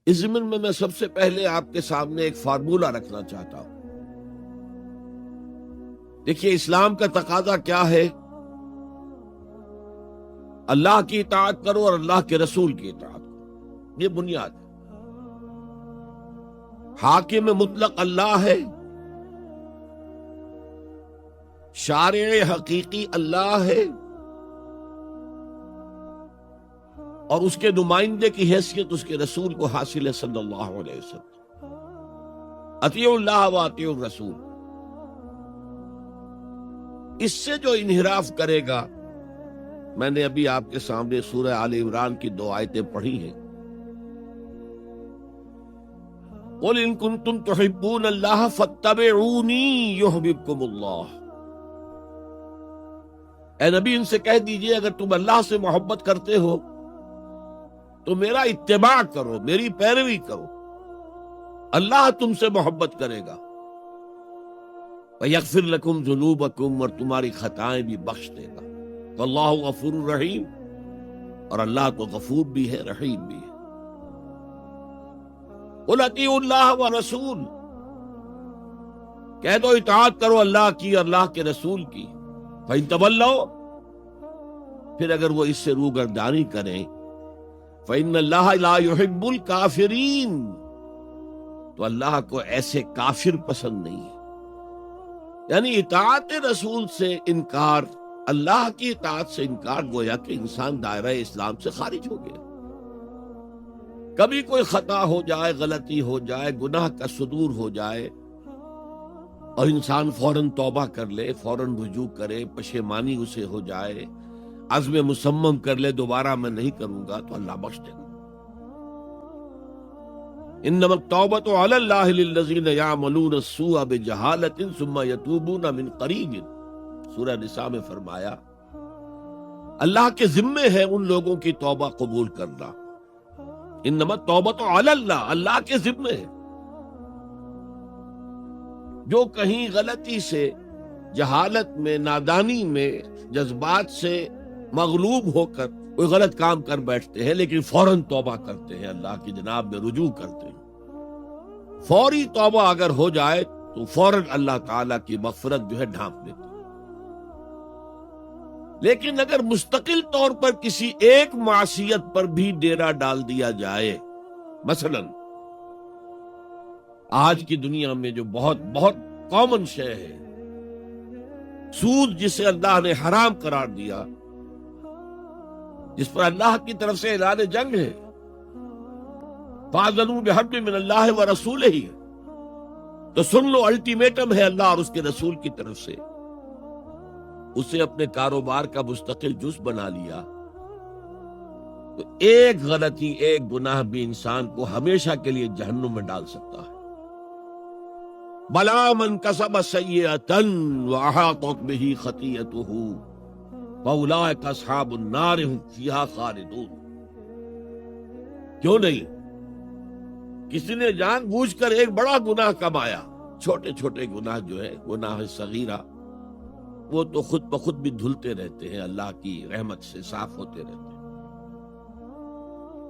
اس ضمن میں سب سے پہلے آپ کے سامنے ایک فارمولہ رکھنا چاہتا ہوں۔ دیکھیے اسلام کا تقاضا کیا ہے؟ اللہ کی اطاعت کرو اور اللہ کے رسول کی اطاعت کرو، یہ بنیاد ہے۔ حاکم مطلق اللہ ہے، شارع حقیقی اللہ ہے، اور اس کے نمائندے کی حیثیت اس کے رسول کو حاصل ہے صلی اللہ علیہ وسلم۔ اطیعوا اللہ و اطیعوا الرسول۔ اس سے جو انحراف کرے گا، میں نے ابھی آپ کے سامنے سورہ آل عمران کی 2 آیتیں پڑھی ہیں۔ قُلْ إِن كُنتُمْ تُحِبُّونَ اللَّهَ فَاتَّبِعُونِي يُحْبِبْكُمُ اللَّهُ۔ اے نبی ان سے کہہ دیجئے اگر تم اللہ سے محبت کرتے ہو تو میرا اتباع کرو، میری پیروی کرو، اللہ تم سے محبت کرے گا۔ وَيَغْفِرْ لَكُمْ ذُنُوبَكُمْ، اور تمہاری خطائیں بھی بخش دے گا۔ وَاللَّهُ غَفُورٌ رَحِيمٌ، اور اللہ تو غفور بھی ہے رحیم بھی ہے۔ قُلْ اطیعوا اللہ وَرَسُولَ، کہہ دو اطاعت کرو اللہ کی اور اللہ کے رسول کی۔ فَإِن تَوَلَّوْا، پھر اگر وہ اس سے روگردانی کریں، فَإِنَّ اللَّهَ لَا يُحِبُّ الْكَافِرِينَ، تو اللہ کو ایسے کافر پسند نہیں ہے۔ یعنی اطاعت رسول سے انکار، اللہ کی اطاعت سے انکار، گویا کہ انسان دائرہ اسلام سے خارج ہو گیا۔ کبھی کوئی خطا ہو جائے، غلطی ہو جائے، گناہ کا صدور ہو جائے، اور انسان فوراً توبہ کر لے، فوراً رجوع کرے، پشیمانی اسے ہو جائے، عزم مصمم کر لے دوبارہ میں نہیں کروں گا، تو اللہ بخش دے گا۔ انما التوبۃ علی اللہ للذین یعملون السوء بجہالۃ ثم یتوبون من قریب، سورہ نساء میں فرمایا اللہ کے ذمے ہے ان لوگوں کی توبہ قبول کرنا۔ انما التوبۃ علی اللہ، اللہ کے ذمے ہے۔ جو کہیں غلطی سے، جہالت میں، نادانی میں، جذبات سے مغلوب ہو کر کوئی غلط کام کر بیٹھتے ہیں، لیکن فوراً توبہ کرتے ہیں، اللہ کی جناب میں رجوع کرتے ہیں، فوری توبہ اگر ہو جائے تو فوراً اللہ تعالیٰ کی مغفرت جو ہے ڈھانپ لیتے ہیں۔ لیکن اگر مستقل طور پر کسی ایک معصیت پر بھی ڈیرا ڈال دیا جائے، مثلا آج کی دنیا میں جو بہت بہت کامن شے ہے، سود جسے اللہ نے حرام قرار دیا، جس پر اللہ کی طرف سے اعلان جنگ ہے، فَأَذَنُوا بِحَرْبٍ مِّنَ اللَّهِ وَرَسُولِهِ، تو سن لو، الٹیمیٹم ہے اللہ اور اس کے رسول کی طرف سے۔ اسے اپنے کاروبار کا مستقل جز بنا لیا تو ایک غلطی، ایک گناہ بھی انسان کو ہمیشہ کے لیے جہنم میں ڈال سکتا ہے۔ بَلَىٰ مَن كَسَبَ سَيِّئَةً وَأَحَاطَتْ بِهِ خَطِيئَتُهُ فَأُولَٰئِكَ أَصْحَابُ النَّارِ هُمْ فِيهَا خَالِدُونَ۔ کیوں نہیں؟ کسی نے جان بوجھ کر ایک بڑا گناہ کمایا، چھوٹے چھوٹے گناہ جو ہے، گناہ صغیرہ، وہ تو خود بخود بھی دھلتے رہتے ہیں، اللہ کی رحمت سے صاف ہوتے رہتے ہیں۔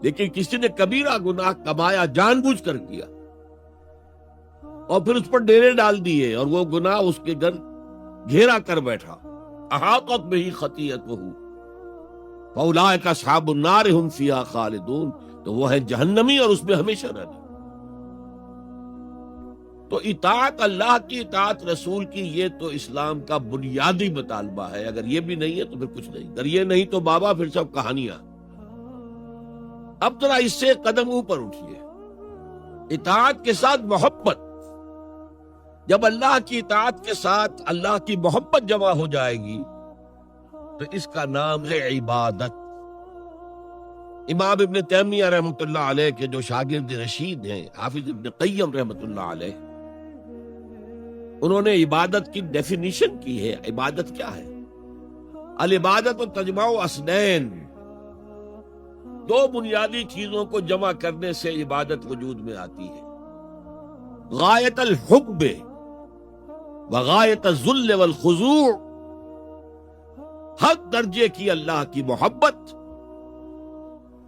لیکن کسی نے کبیرہ گناہ کمایا، جان بوجھ کر کیا، اور پھر اس پر ڈیرے ڈال دیے، اور وہ گناہ اس کے گرد گھیرا کر بیٹھا، احاطت بہ خطیئتہ فاولئک اصحاب النار ہم فیہا خالدون، تو وہ ہے جہنمی اور اس میں ہمیشہ رہنا۔ تو اطاعت اللہ کی، اطاعت رسول کی، یہ تو اسلام کا بنیادی مطالبہ ہے۔ اگر یہ بھی نہیں ہے تو پھر کچھ نہیں، اگر یہ نہیں تو بابا پھر سب کہانیاں۔ اب ذرا اس سے قدم اوپر اٹھیے، اطاعت کے ساتھ محبت۔ جب اللہ کی اطاعت کے ساتھ اللہ کی محبت جمع ہو جائے گی تو اس کا نام ہے عبادت۔ امام ابن تیمیہ رحمۃ اللہ علیہ کے جو شاگرد رشید ہیں، حافظ ابن قیم رحمۃ اللہ علیہ، انہوں نے عبادت کی ڈیفینیشن کی ہے۔ عبادت کیا ہے؟ العبادت تجمع اصلین، 2 بنیادی چیزوں کو جمع کرنے سے عبادت وجود میں آتی ہے، غایت الحب وغایت الذل والخضوع، حد درجے کی اللہ کی محبت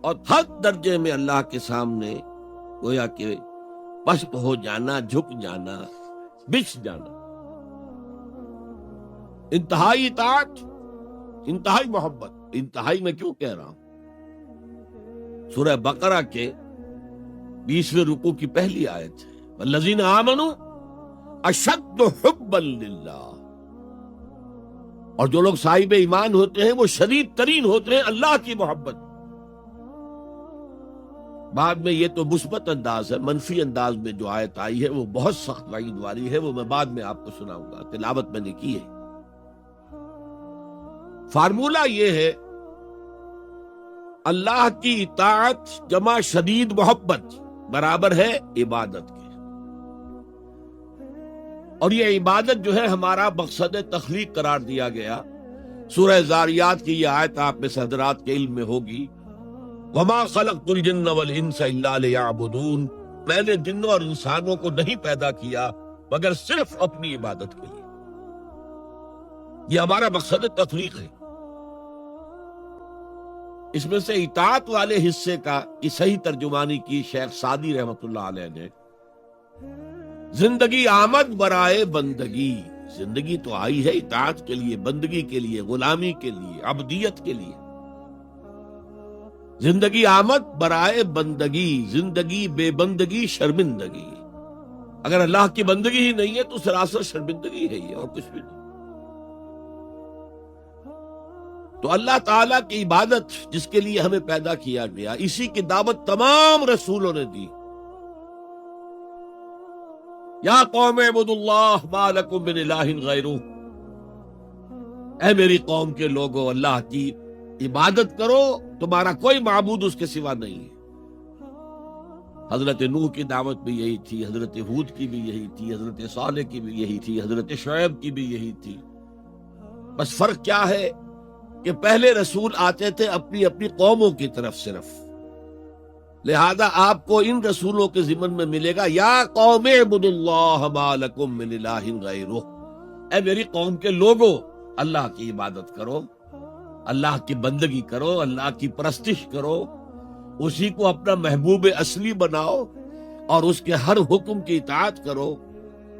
اور حد درجے میں اللہ کے سامنے گویا کہ پست ہو جانا، جھک جانا، بچھ جانا، انتہائی اطاعت، انتہائی محبت۔ انتہائی میں کیوں کہہ رہا ہوں؟ سورہ بقرہ کے 20ویں رکوع کی پہلی آیت ہے، والذین آمنوا اشد حبا للہ، اور جو لوگ صاحب ایمان ہوتے ہیں وہ شدید ترین ہوتے ہیں اللہ کی محبت۔ بعد میں یہ تو مثبت انداز ہے، منفی انداز میں جو آیت آئی ہے وہ بہت سخت وعید والی ہے، وہ میں بعد میں آپ کو سناؤں گا، تلاوت میں نے کی ہے۔ فارمولہ یہ ہے، اللہ کی اطاعت جمع شدید محبت برابر ہے عبادت کے، اور یہ عبادت جو ہے ہمارا مقصد تخلیق قرار دیا گیا۔ سورہ زاریات کی یہ آیت آپ میں سے حضرات کے علم میں ہوگی، وَمَا خَلَقْتُ الْجِنَّ وَالْإِنسَ إِلَّا لِيَعْبُدُونَ، میں نے جنوں اور انسانوں کو نہیں پیدا کیا مگر صرف اپنی عبادت کے لیے۔ یہ ہمارا مقصد تخلیق ہے۔ اس میں سے اطاعت والے حصے کا کی صحیح ترجمانی کی شیخ سعدی رحمۃ اللہ علیہ نے، زندگی آمد برائے بندگی، زندگی تو آئی ہے اطاعت کے لیے، بندگی کے لیے، غلامی کے لیے، عبدیت کے لیے۔ زندگی آمد برائے بندگی، زندگی بے بندگی شرمندگی۔ اگر اللہ کی بندگی ہی نہیں ہے تو سراسر شرمندگی ہے یہ، اور کچھ بھی نہیں۔ تو اللہ تعالیٰ کی عبادت جس کے لیے ہمیں پیدا کیا گیا، اسی کی دعوت تمام رسولوں نے دی۔ یا قوم اعبدوا اللہ ما لکم من الہ غیرہ، اے میری قوم کے لوگوں، اللہ کی عبادت کرو، تمہارا کوئی معبود اس کے سوا نہیں ہے۔ حضرت نوح کی دعوت بھی یہی تھی، حضرت ہود کی بھی یہی تھی، حضرت صالح کی بھی یہی تھی، حضرت شعیب کی بھی یہی تھی۔ بس فرق کیا ہے کہ پہلے رسول آتے تھے اپنی اپنی قوموں کی طرف صرف، لہذا آپ کو ان رسولوں کے ضمن میں ملے گا یا قوم اعبدوا اللہ ما لکم من الہ غیرہ، اے میری قوم کے لوگوں، اللہ کی عبادت کرو، اللہ کی بندگی کرو، اللہ کی پرستش کرو، اسی کو اپنا محبوب اصلی بناؤ اور اس کے ہر حکم کی اطاعت کرو۔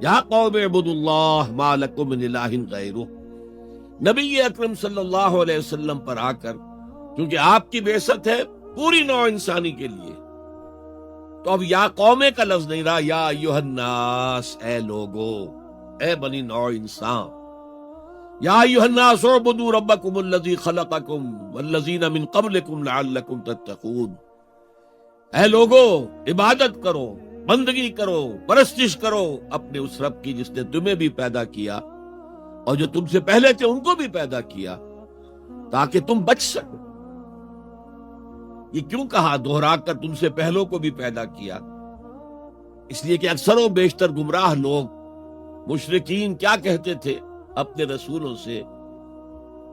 یا قوم اعبدوا اللہ ما لکم من الہ غیرہ۔ نبی اکرم صلی اللہ علیہ وسلم پر آ کر، کیونکہ آپ کی بعثت ہے پوری نوع انسانی کے لیے، تو اب یا قومے کا لفظ نہیں رہا، یا ایھا الناس، اے لوگو، اے بنی نوع انسان۔ یا ایھا الناس اعبدوا ربکم الذی خلقکم والذین من قبلکم لعلکم تتقون، اے لوگو عبادت کرو، بندگی کرو، پرستش کرو اپنے اس رب کی جس نے تمہیں بھی پیدا کیا اور جو تم سے پہلے تھے ان کو بھی پیدا کیا، تاکہ تم بچ سکو۔ یہ کیوں کہا دوہرا کر تم سے پہلوں کو بھی پیدا کیا؟ اس لیے کہ اکثر و بیشتر گمراہ لوگ، مشرکین کیا کہتے تھے اپنے رسولوں سے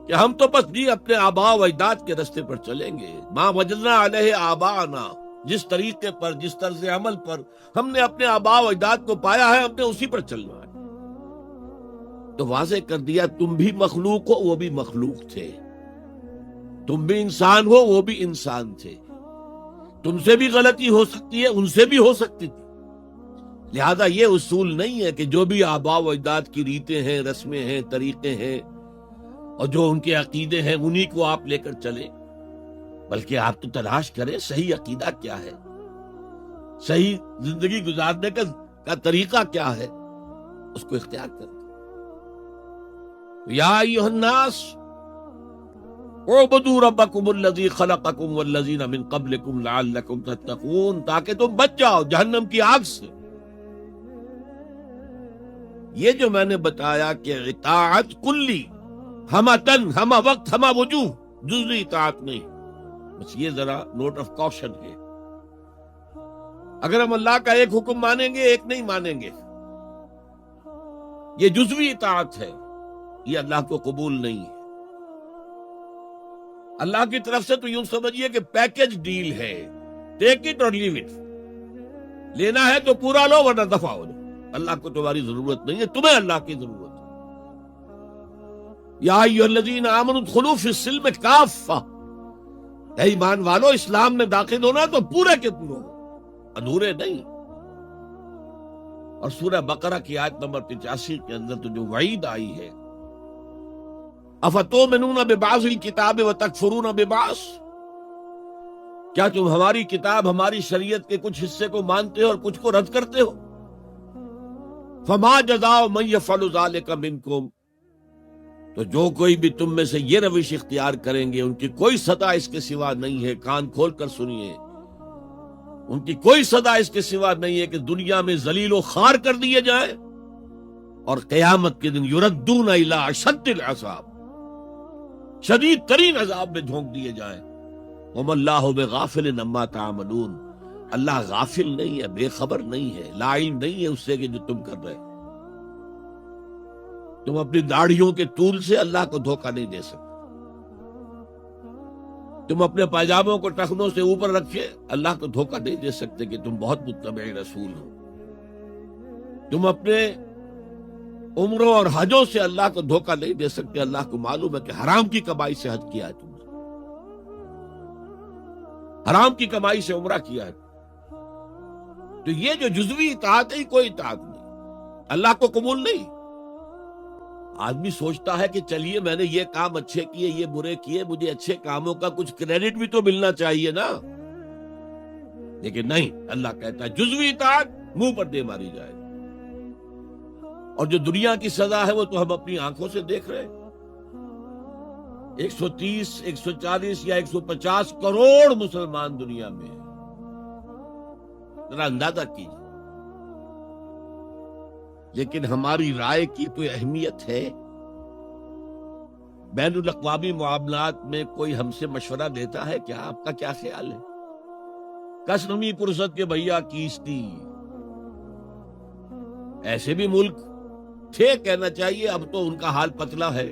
کہ ہم تو بس جی اپنے آباء و اجداد کے رستے پر چلیں گے، ما وجدنا علیہ آباءنا، جس طریقے پر، جس طرز عمل پر ہم نے اپنے آباء و اجداد کو پایا ہے، ہم نے اسی پر چلنا ہے۔ تو واضح کر دیا تم بھی مخلوق ہو، وہ بھی مخلوق تھے، تم بھی انسان ہو، وہ بھی انسان تھے، تم سے بھی غلطی ہو سکتی ہے، ان سے بھی ہو سکتی تھی۔ لہذا یہ اصول نہیں ہے کہ جو بھی آباء و اجداد کی ریتیں ہیں، رسمیں ہیں، طریقے ہیں اور جو ان کے عقیدے ہیں انہی کو آپ لے کر چلیں، بلکہ آپ تو تلاش کریں صحیح عقیدہ کیا ہے، صحیح زندگی گزارنے کا طریقہ کیا ہے، اس کو اختیار کریں۔ یا ایھا الناس اعبدوا ربکم الذی خلقکم والذین من قبلکم لعلکم تتقون، تاکہ تم بچ جاؤ جہنم کی آگ سے۔ یہ جو میں نے بتایا کہ اطاعت کلی، ہمہ تن، ہمہ وقت، ہمہ وجوہ، جزوی اطاعت نہیں، بس یہ ذرا نوٹ آف کوشن ہے۔ اگر ہم اللہ کا ایک حکم مانیں گے، ایک نہیں مانیں گے، یہ جزوی اطاعت ہے، یہ اللہ کو قبول نہیں ہے۔ اللہ کی طرف سے تو یوں سمجھیے کہ پیکج ڈیل ہے، ٹیک اٹ اور لیو اٹ، لینا ہے تو پورا لو ورنہ دفع ہو جاؤ۔ اللہ کو تمہاری ضرورت نہیں ہے، تمہیں اللہ کی ضرورت ہے۔ یا ایھا الذین آمنوا ادخلوا فی السلم کافہ، اے ایمان والو، اسلام میں داخل ہونا تو پورے کے پورے ہو، ادھورے نہیں. اور سورہ بقرہ کی آیت نمبر 85 کے اندر تو جو وعید آئی ہے، افتؤمنون ببعض الکتاب وتکفرون ببعض، کیا تم ہماری کتاب، ہماری شریعت کے کچھ حصے کو مانتے ہو اور کچھ کو رد کرتے ہو؟ فما جزاء من یفعل ذلک منکم، تو جو کوئی بھی تم میں سے یہ روش اختیار کریں گے ان کی کوئی سزا اس کے سوا نہیں ہے. کان کھول کر سنیے، ان کی کوئی سزا اس کے سوا نہیں ہے کہ دنیا میں ذلیل و خوار کر دیے جائیں اور قیامت کے دن یردون الی اشد العذاب، شدید ترین عذاب میں جھونک دیے جائیں. وما اللہ بغافل عما تعملون، اللہ غافل نہیں ہے، بے خبر نہیں ہے، لا علم نہیں ہے اس سے کہ جو تم کر رہے. تم اپنی داڑھیوں کے طول سے اللہ کو دھوکہ نہیں دے سکتے. تم اپنے پائجاموں کو ٹخنوں سے اوپر رکھے اللہ کو دھوکہ نہیں دے سکتے کہ تم بہت متبع رسول ہو. تم اپنے عمروں اور حجوں سے اللہ کو دھوکہ نہیں دے سکتے. اللہ کو معلوم ہے کہ حرام کی کمائی سے حج کیا ہے تم نے، حرام کی کمائی سے عمرہ کیا ہے. تو یہ جو جزوی اطاعت ہے کوئی اطاعت نہیں، اللہ کو قبول نہیں. آدمی سوچتا ہے کہ چلیے میں نے یہ کام اچھے کیے، یہ برے کیے، مجھے اچھے کاموں کا کچھ کریڈٹ بھی تو ملنا چاہیے نا. لیکن نہیں، اللہ کہتا ہے جزوی اطاعت منہ پر دے ماری جائے. اور جو دنیا کی سزا ہے وہ تو ہم اپنی آنکھوں سے دیکھ رہے ہیں. 130 140 یا 150 کروڑ مسلمان دنیا میں ہیں. ذرا اندازہ کیجیے. لیکن ہماری رائے کی کوئی اہمیت ہے؟ بین الاقوامی معاملات میں کوئی ہم سے مشورہ دیتا ہے کیا؟ آپ کا کیا خیال ہے؟ کس نمی پرست کے بھیا کیستی، ایسے بھی ملک تھے کہنا چاہیے، اب تو ان کا حال پتلا ہے.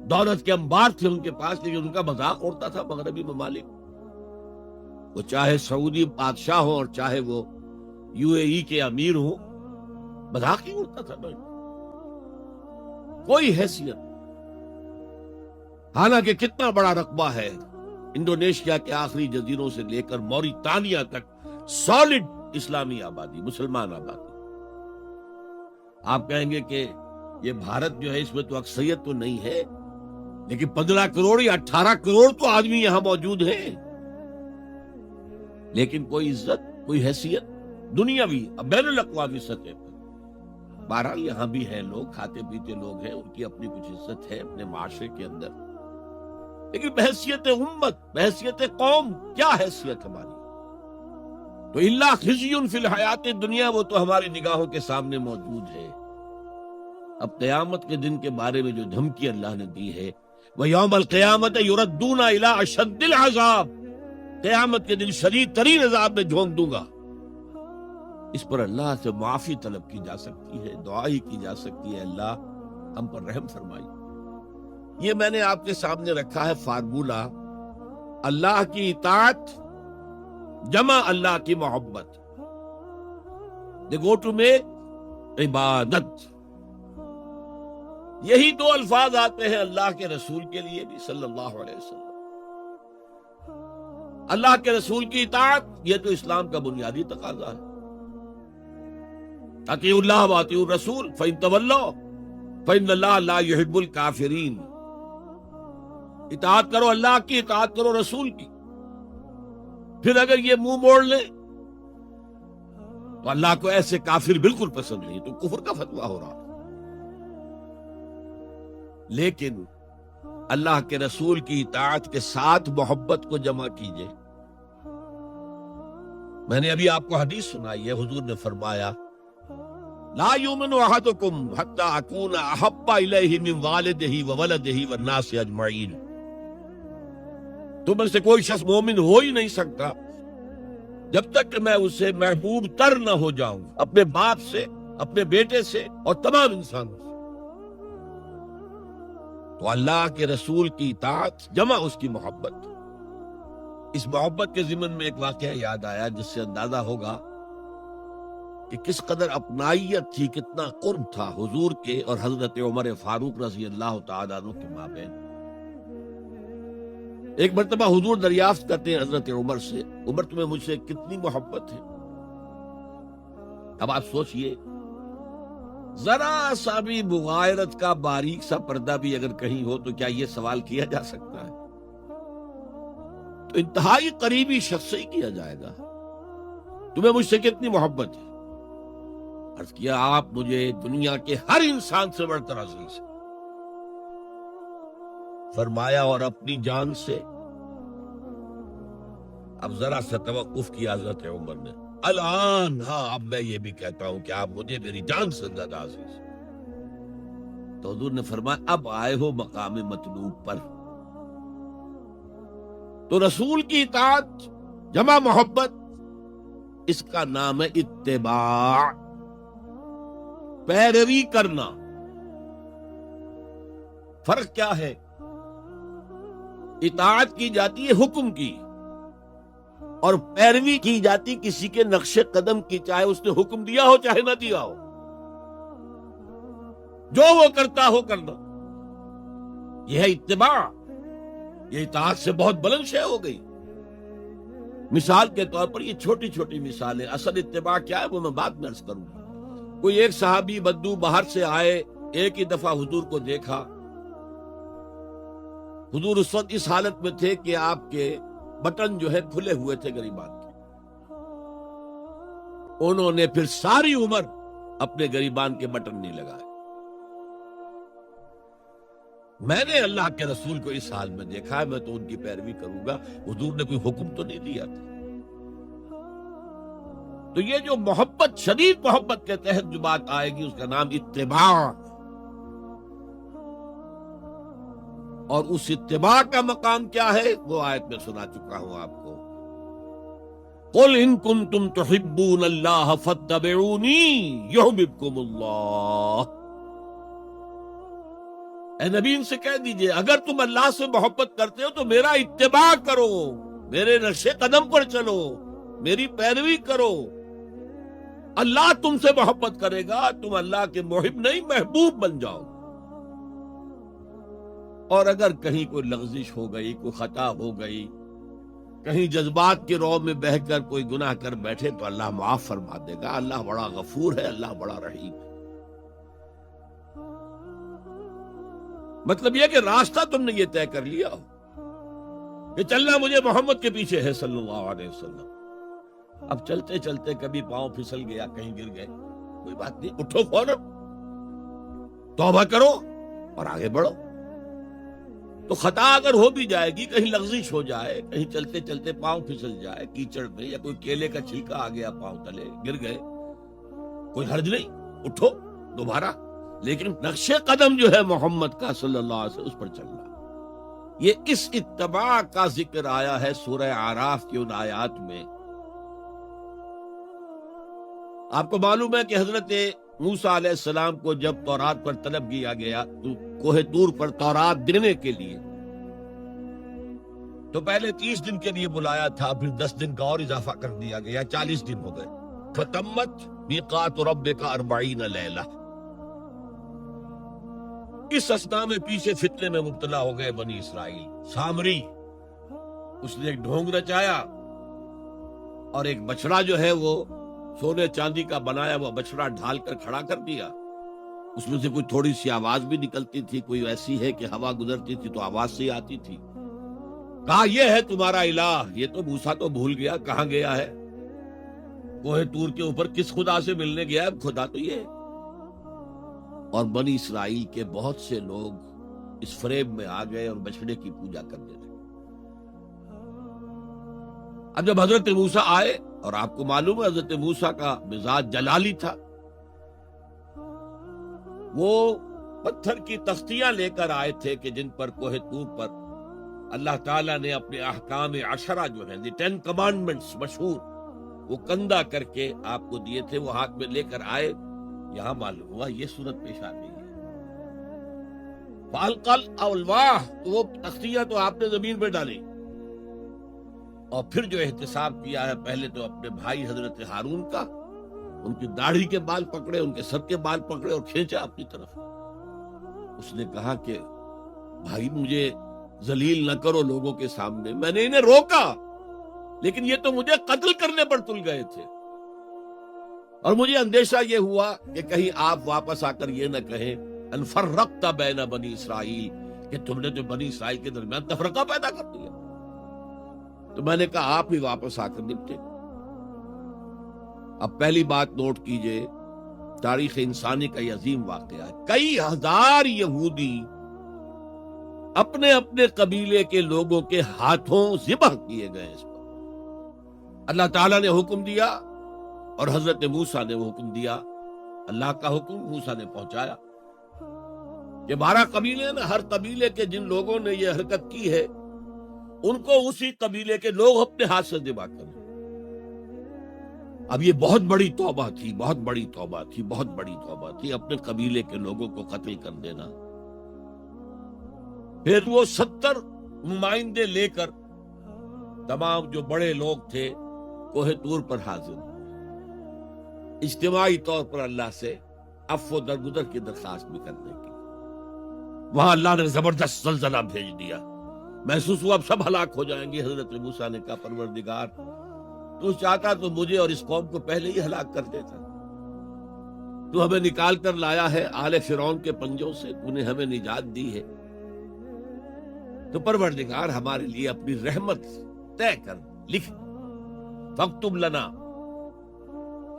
دولت کے انبار تھے ان کے پاس، لیکن ان کا مذاق اڑتا تھا مغربی ممالک. وہ چاہے سعودی بادشاہ ہو اور چاہے وہ UAE کے امیر ہوں، مذاق ہی اڑتا تھا بھائی. کوئی حیثیت. حالانکہ کتنا بڑا رقبہ ہے انڈونیشیا کے آخری جزیروں سے لے کر موریتانیہ تک، سالڈ اسلامی آبادی، مسلمان آبادی. آپ کہیں گے کہ یہ بھارت جو ہے اس میں تو اکثریت تو نہیں ہے، لیکن 15 کروڑ یا 18 کروڑ تو آدمی یہاں موجود ہیں. لیکن کوئی عزت، کوئی حیثیت دنیاوی بین الاقوامی سطح پر. بہرحال یہاں بھی ہیں لوگ، کھاتے پیتے لوگ ہیں، ان کی اپنی کچھ عزت ہے اپنے معاشرے کے اندر. لیکن بحیثیت امت، بحیثیت قوم، کیا حیثیت ہماری؟ تو الا خزی فی الحیات الدنیا، وہ تو ہماری نگاہوں کے سامنے موجود ہے. اب قیامت کے دن کے بارے میں جو دھمکی اللہ نے دی ہے، وَيَوْمَ الْقِيَامَةِ يُرَدُّونَ إِلَىٰ أَشَدِّ الْعَذَابِ، قیامت کے دن شدید ترین عذاب میں جھونک دوں گا. اس پر اللہ سے معافی طلب کی جا سکتی ہے، دعا ہی کی جا سکتی ہے، اللہ ہم پر رحم فرمائی. یہ میں نے آپ کے سامنے رکھا ہے فارمولہ، اللہ کی اطاعت جمع اللہ کی محبت. دے گو ٹو میک عبادت. یہی دو الفاظ آتے ہیں اللہ کے رسول کے لیے بھی صلی اللہ علیہ وسلم. اللہ کے رسول کی اطاعت یہ تو اسلام کا بنیادی تقاضا ہے. اطیعوا اللہ واطیعوا الرسول فإن تولوا فإن اللہ لا يحب الکافرین. اطاعت کرو اللہ کی، اطاعت کرو رسول کی. پھر اگر یہ منہ موڑ لیں تو اللہ کو ایسے کافر بالکل پسند نہیں، تو کفر کا فتویٰ ہو رہا. لیکن اللہ کے رسول کی اطاعت کے ساتھ محبت کو جمع کیجئے. میں نے ابھی آپ کو حدیث سنائی ہے، حضور نے فرمایا لا یؤمن احدکم حتی اکون احب الیہ من والدہ وولدہ والناس اجمعین. تم میں سے کوئی شخص مومن ہو ہی نہیں سکتا جب تک کہ میں اسے محبوب تر نہ ہو جاؤں، اپنے باپ سے، اپنے بیٹے سے اور تمام انسانوں سے. تو اللہ کے رسول کی اطاعت جمع اس کی محبت. اس محبت کے ضمن میں ایک واقعہ یاد آیا جس سے اندازہ ہوگا کہ کس قدر اپنائیت تھی، کتنا قرب تھا حضور کے اور حضرت عمر فاروق رضی اللہ تعالیٰ عنہ کے مابین. ایک مرتبہ حضور دریافت کرتے ہیں حضرت عمر سے، عمر تمہیں مجھ سے کتنی محبت ہے؟ اب آپ سوچئے، ذرا سا بھی مغایرت کا باریک سا پردہ بھی اگر کہیں ہو تو کیا یہ سوال کیا جا سکتا ہے؟ تو انتہائی قریبی شخص سے ہی کیا جائے گا، تمہیں مجھ سے کتنی محبت ہے؟ عرض کیا آپ مجھے دنیا کے ہر انسان سے بڑھ کر عزیز ہے۔ فرمایا اور اپنی جان سے؟ اب ذرا سا توقف کیا حضرت عمر نے، الان ہاں اب میں یہ بھی کہتا ہوں کہ آپ مجھے میری جان سے زیادہ عزیز ہیں۔ تو حضور نے فرمایا اب آئے ہو مقام مطلوب پر، تو رسول کی اطاعت جمع محبت، اس کا نام ہے اتباع، پیروی کرنا۔ فرق کیا ہے؟ اطاعت کی جاتی ہے حکم کی، اور پیروی کی جاتی کسی کے نقش قدم کی، چاہے اس نے حکم دیا ہو چاہے نہ دیا ہو، جو وہ کرتا ہو کرنا، یہ ہے اتباع۔ یہ اطاعت سے بہت بلند شے ہو گئی۔ مثال کے طور پر یہ چھوٹی چھوٹی مثالیں، اصل اتباع کیا ہے وہ میں بعد میں عرض کروں گا۔ کوئی ایک صحابی بدو باہر سے آئے، ایک ہی دفعہ حضور کو دیکھا، حضور اس وقت اس حالت میں تھے کہ آپ کے بٹن جو ہے کھلے ہوئے تھے گریبان کے، انہوں نے پھر ساری عمر اپنے گریبان کے بٹن نہیں لگائے۔ میں نے اللہ کے رسول کو اس حال میں دیکھا ہے، میں تو ان کی پیروی کروں گا، حضور نے کوئی حکم تو نہیں دیا تھا۔ تو یہ جو محبت، شدید محبت کے تحت جو بات آئے گی اس کا نام اتباع، اور اس اتباع کا مقام کیا ہے وہ آیت میں سنا چکا ہوں آپ کو۔ قل ان کنتم تحبون اللہ فاتبعونی یحببکم اللہ۔ اے نبی ان سے کہہ دیجئے اگر تم اللہ سے محبت کرتے ہو تو میرا اتباع کرو، میرے نقش قدم پر چلو، میری پیروی کرو۔ اللہ تم سے محبت کرے گا، تم اللہ کے محب نہیں محبوب بن جاؤ۔ اور اگر کہیں کوئی لغزش ہو گئی، کوئی خطا ہو گئی، کہیں جذبات کے رو میں بہہ کر کوئی گناہ کر بیٹھے تو اللہ معاف فرما دے گا۔ اللہ بڑا غفور ہے، اللہ بڑا رحیم ہے۔ مطلب یہ کہ راستہ تم نے یہ طے کر لیا ہو کہ چلنا مجھے محمد کے پیچھے ہے صلی اللہ علیہ وسلم۔ اب چلتے چلتے کبھی پاؤں پھسل گیا، کہیں گر گئے، کوئی بات نہیں، اٹھو فوراً، توبہ کرو اور آگے بڑھو۔ تو خطا اگر ہو بھی جائے گی، کہیں لغزش ہو جائے، کہیں چلتے چلتے پاؤں پھسل جائے کیچڑ میں، یا کوئی کیلے کا چھلکا آ گیا پاؤں تلے، گر گئے، کوئی حرج نہیں، اٹھو دوبارہ، لیکن نقش قدم جو ہے محمد کا صلی اللہ علیہ وسلم اس پر چلنا۔ یہ اس اتباع کا ذکر آیا ہے سورہ اعراف کی ان آیات میں۔ آپ کو معلوم ہے کہ حضرت موسیٰ علیہ السلام کو جب تورات پر طلب کیا گیا تو کوہ طور پر تورات دینے کے لیے، تو پہلے 30 دن کے لیے بلایا تھا، پھر 10 دن کا اور اضافہ کر دیا گیا، 40 دن ہو گئے۔ فتمت میقات ربک 40 لیلہ۔ اس اسنا میں پیچھے فتنے میں مبتلا ہو گئے بنی اسرائیل۔ سامری اس نے ایک ڈھونگ رچایا اور ایک بچڑا جو ہے وہ سونے چاندی کا بنایا ہوا بچڑا ڈھال کر کھڑا کر دیا۔ اس میں سے کوئی تھوڑی سی آواز بھی نکلتی تھی، کوئی ایسی ہے کہ ہوا گزرتی تھی تو آواز سے آتی تھی۔ کہا یہ ہے تمہارا الہ۔ یہ تو موسیٰ تو بھول گیا کہاں گیا ہے، کوہ طور کے اوپر کس خدا سے ملنے گیا ہے، خدا تو یہ ہے۔ اور بنی اسرائیل کے بہت سے لوگ اس فریب میں آ گئے اور بچڑے کی پوجا کرنے لگے۔ اب جب حضرت موسیٰ آئے، اور آپ کو معلوم ہے حضرت موسیٰ کا مزاج جلالی تھا، وہ پتھر کی تختیاں لے کر آئے تھے کہ جن پر کوہ طور پر اللہ تعالیٰ نے اپنے احکام 10 جو ہیں 10 کمانڈمنٹس مشہور، وہ کندہ کر کے آپ کو دیے تھے، وہ ہاتھ میں لے کر آئے۔ یہاں معلوم ہوا یہ صورت پیش آ گئی ہے۔ فَأَلْقَى الْأَلْوَاحَ، تو وہ تختیاں تو آپ نے زمین پہ ڈالی، اور پھر جو احتساب کیا ہے، پہلے تو اپنے بھائی حضرت ہارون کا، ان کی داڑھی کے بال پکڑے، ان کے سر کے بال پکڑے اور کھینچا اپنی طرف۔ اس نے کہا کہ بھائی مجھے ذلیل نہ کرو لوگوں کے سامنے. میں نے انہیں روکا لیکن یہ تو مجھے قتل کرنے پر تل گئے تھے. اور مجھے اندیشہ یہ ہوا کہ کہیں آپ واپس آ کر یہ نہ کہیں ان فرقت بین بنی اسرائیل، کہ تم نے جو بنی اسرائیل کے درمیان تفرقہ پیدا کر دیا. تو میں نے کہا آپ ہی واپس آ کر نپٹے. اب پہلی بات نوٹ کیجئے، تاریخ انسانی کا یہ عظیم واقعہ ہے. کئی ہزار یہودی اپنے اپنے قبیلے کے لوگوں کے ہاتھوں ذبح کیے گئے. اس پر اللہ تعالیٰ نے حکم دیا اور حضرت موسیٰ نے وہ حکم دیا. اللہ کا حکم موسیٰ نے پہنچایا. یہ 12 قبیلے نا، ہر قبیلے کے جن لوگوں نے یہ حرکت کی ہے ان کو اسی قبیلے کے لوگ اپنے ہاتھ سے ذبح کریں. اب یہ بہت بڑی توبہ تھی، بہت بڑی توبہ تھی، بہت بڑی توبہ تھی، اپنے قبیلے کے لوگوں کو قتل کر دینا. پھر وہ 70 نمائندے لے کر تمام جو بڑے لوگ تھے کوہ طور پر حاضر، اجتماعی طور پر اللہ سے عفو و درگزر کی درخواست بھی کرنے کی. وہاں اللہ نے زبردست زلزلہ بھیج دیا. محسوس ہوا اب سب ہلاک ہو جائیں گے. حضرت موسیٰ نے کہا پروردگار تو چاہتا تو مجھے اور اس قوم کو پہلے ہی ہلاک کر دیتا. تو ہمیں نکال کر لایا ہے آل فرعون کے پنجوں سے، تو نے ہمیں نجات دی ہے، تو پروردگار ہمارے لیے اپنی رحمت طے کر لکھ، فاکتب لنا،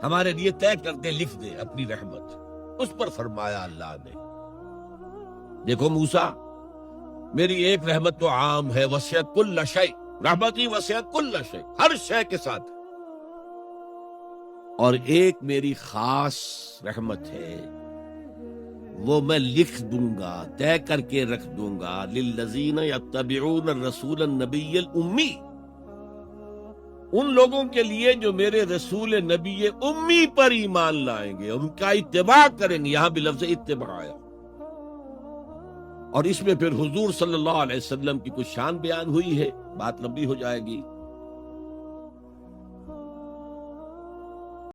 ہمارے لیے طے کر دے، لکھ دے اپنی رحمت. اس پر فرمایا اللہ نے دیکھو موسیٰ، میری ایک رحمت تو عام ہے، وسعت کل شیء، رحمتی وسعت کل شیء، ہر شے کے ساتھ، اور ایک میری خاص رحمت ہے وہ میں لکھ دوں گا، طے کر کے رکھ دوں گا. للذین یتبعون الرسول النبی الامی، ان لوگوں کے لیے جو میرے رسول نبی امی پر ایمان لائیں گے، ان کا اتباع کریں گے. یہاں بھی لفظ اتباع آیا. اور اس میں پھر حضور صلی اللہ علیہ وسلم کی کچھ شان بیان ہوئی ہے، بات لمبی ہو جائے گی.